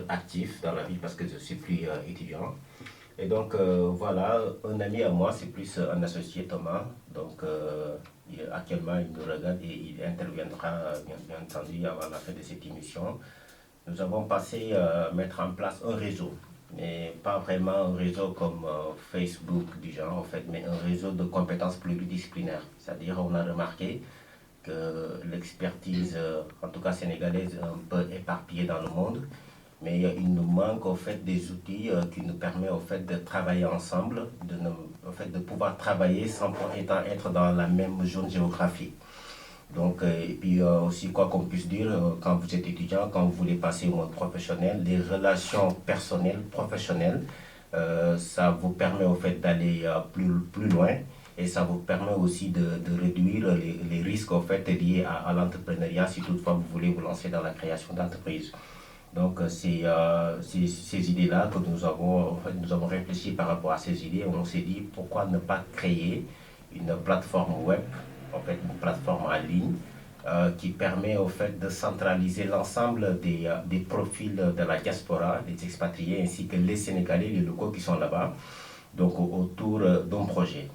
actif dans la vie parce que je suis plus étudiant. Et donc voilà, un ami à moi, c'est plus un associé Thomas. Donc actuellement, il nous regarde et il interviendra bien entendu avant la fin de cette émission. Nous avons passé à mettre en place un réseau, mais pas vraiment un réseau comme Facebook du genre en fait, mais un réseau de compétences pluridisciplinaires. C'est-à-dire on a remarqué que l'expertise, en tout cas sénégalaise, est un peu éparpillée dans le monde, mais il nous manque au fait des outils qui nous permettent au fait de travailler ensemble, au fait de pouvoir travailler sans pour autant être dans la même zone géographique. Donc, et puis aussi, quoi qu'on puisse dire, quand vous êtes étudiant, quand vous voulez passer au monde professionnel, les relations personnelles, professionnelles, ça vous permet au fait d'aller plus loin et ça vous permet aussi de réduire les risques au fait liés à l'entrepreneuriat si toutefois vous voulez vous lancer dans la création d'entreprise. Donc, c'est ces idées-là que en fait, nous avons réfléchi par rapport à ces idées. On s'est dit pourquoi ne pas créer une plateforme web, en fait une plateforme en ligne, qui permet au fait de centraliser l'ensemble des profils de la diaspora, des expatriés, ainsi que les Sénégalais, les locaux qui sont là-bas, donc autour d'un projet.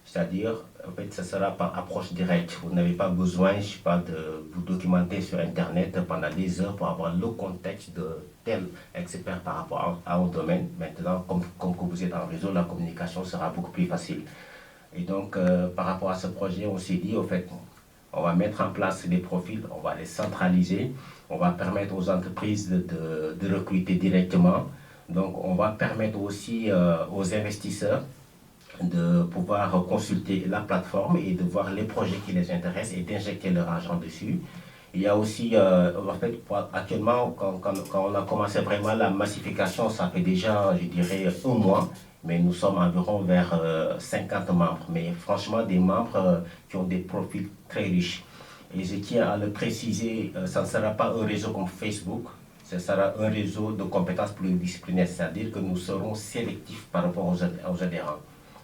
C'est-à-dire, en fait, ce sera par approche directe. Vous n'avez pas besoin, je sais pas, de vous documenter sur Internet pendant des heures pour avoir le contexte de tel expert par rapport à un domaine. Maintenant, comme que vous êtes en réseau, la communication sera beaucoup plus facile. Et donc, par rapport à ce projet, on s'est dit, au fait, on va mettre en place des profils, on va les centraliser, on va permettre aux entreprises de recruter directement. Donc, on va permettre aussi aux investisseurs de pouvoir consulter la plateforme et de voir les projets qui les intéressent et d'injecter leur argent dessus. Il y a aussi, en fait, actuellement, quand on a commencé vraiment la massification, ça fait déjà, je dirais, un mois, mais nous sommes environ vers 50 membres. Mais franchement, des membres qui ont des profils très riches. Et je tiens à le préciser, ça ne sera pas un réseau comme Facebook, ce sera un réseau de compétences pluridisciplinaires, c'est-à-dire que nous serons sélectifs par rapport aux adhérents.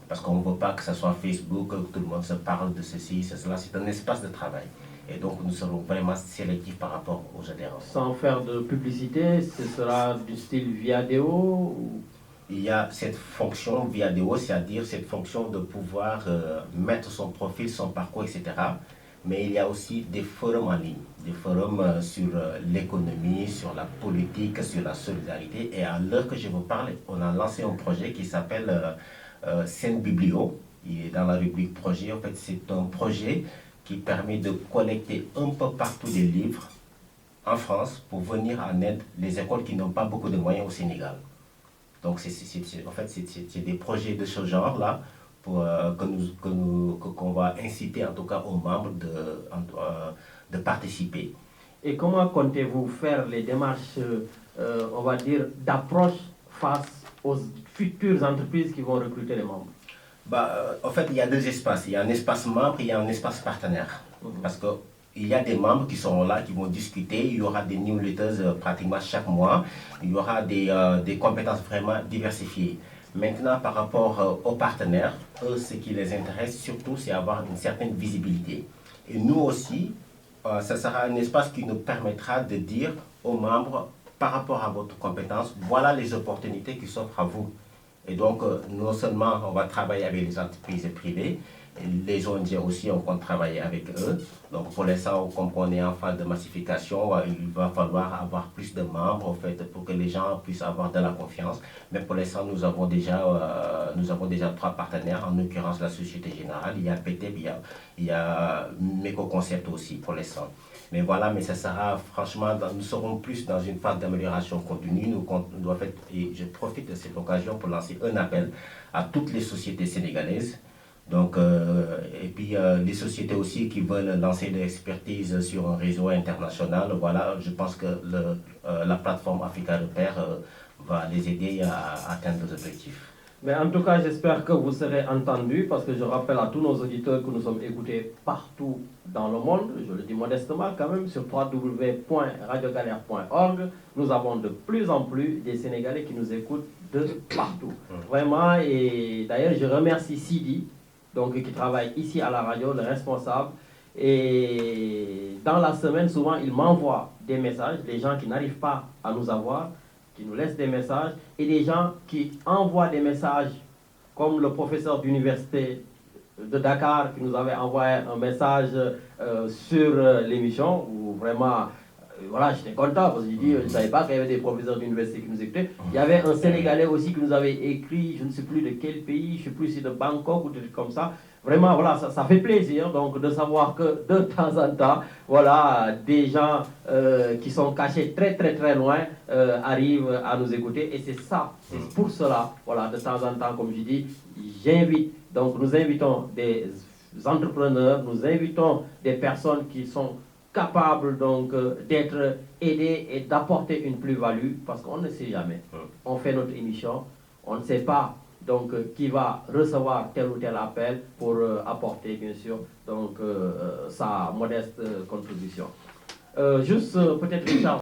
Parce qu'on ne veut pas que ce soit Facebook, que tout le monde se parle de ceci, cela. C'est un espace de travail. Et donc, nous serons vraiment sélectifs par rapport aux adhérents. Sans faire de publicité, ce sera du style Viadeo ou... Il y a cette fonction Viadeo, c'est-à-dire cette fonction de pouvoir mettre son profil, son parcours, etc. Mais il y a aussi des forums en ligne, des forums sur l'économie, sur la politique, sur la solidarité. Et à l'heure que je vous parle, on a lancé un projet qui s'appelle Scène Biblio. Il est dans la rubrique projet. En fait, c'est un projet qui permet de collecter un peu partout des livres en France pour venir en aide les écoles qui n'ont pas beaucoup de moyens au Sénégal. Donc, en fait, c'est des projets de ce genre-là qu'on va inciter en tout cas aux membres de participer. Et comment comptez-vous faire les démarches, on va dire, d'approche face aux futures entreprises qui vont recruter les membres? En fait, il y a deux espaces. Il y a un espace membre et il y a un espace partenaire. Parce qu'il y a des membres qui seront là, qui vont discuter. Il y aura des newsletters pratiquement chaque mois. Il y aura des compétences vraiment diversifiées. Maintenant, par rapport aux partenaires, eux, ce qui les intéresse surtout, c'est avoir une certaine visibilité. Et nous aussi, ça sera un espace qui nous permettra de dire aux membres, par rapport à votre compétence, voilà les opportunités qui s'offrent à vous. Et donc, non seulement on va travailler avec les entreprises privées, les ONG aussi, on compte travailler avec eux. Donc, pour l'instant, comme on est en phase de massification, il va falloir avoir plus de membres, en fait, pour que les gens puissent avoir de la confiance. Mais pour l'instant, nous avons déjà 3 partenaires, en l'occurrence la Société Générale, il y a PTEP, il y a Meco-Concept aussi, pour l'instant. Mais voilà, mais ça sera franchement, nous serons plus dans une phase d'amélioration continue. Et je profite de cette occasion pour lancer un appel à toutes les sociétés sénégalaises. Donc, et puis les sociétés aussi qui veulent lancer de l'expertise sur un réseau international. Voilà, je pense que la plateforme Africa Repère va les aider à atteindre nos objectifs. Mais en tout cas, j'espère que vous serez entendus parce que je rappelle à tous nos auditeurs que nous sommes écoutés partout dans le monde, je le dis modestement quand même, sur www.radiogalère.org. Nous avons de plus en plus des Sénégalais qui nous écoutent de partout. Vraiment, et d'ailleurs, je remercie Sidi, donc, qui travaille ici à la radio, le responsable. Et dans la semaine, souvent, il m'envoie des messages, des gens qui n'arrivent pas à nous avoir, qui nous laissent des messages et des gens qui envoient des messages, comme le professeur d'université de Dakar qui nous avait envoyé un message sur l'émission, où vraiment, voilà, j'étais content parce que je ne savais pas qu'il y avait des professeurs d'université qui nous écoutaient. Il y avait un Sénégalais aussi qui nous avait écrit, je ne sais plus de quel pays, je ne sais plus si c'est de Bangkok ou des trucs comme ça. Vraiment, voilà, ça fait plaisir donc de savoir que de temps en temps, voilà, des gens qui sont cachés très très très loin arrivent à nous écouter. Et c'est ça, c'est pour cela, voilà, de temps en temps, comme je dis, j'invite, donc nous invitons des entrepreneurs, nous invitons des personnes qui sont capables donc d'être aidées et d'apporter une plus-value, parce qu'on ne sait jamais. On fait notre émission, on ne sait pas donc qui va recevoir tel ou tel appel pour apporter bien sûr donc sa modeste contribution. Juste peut-être Richard.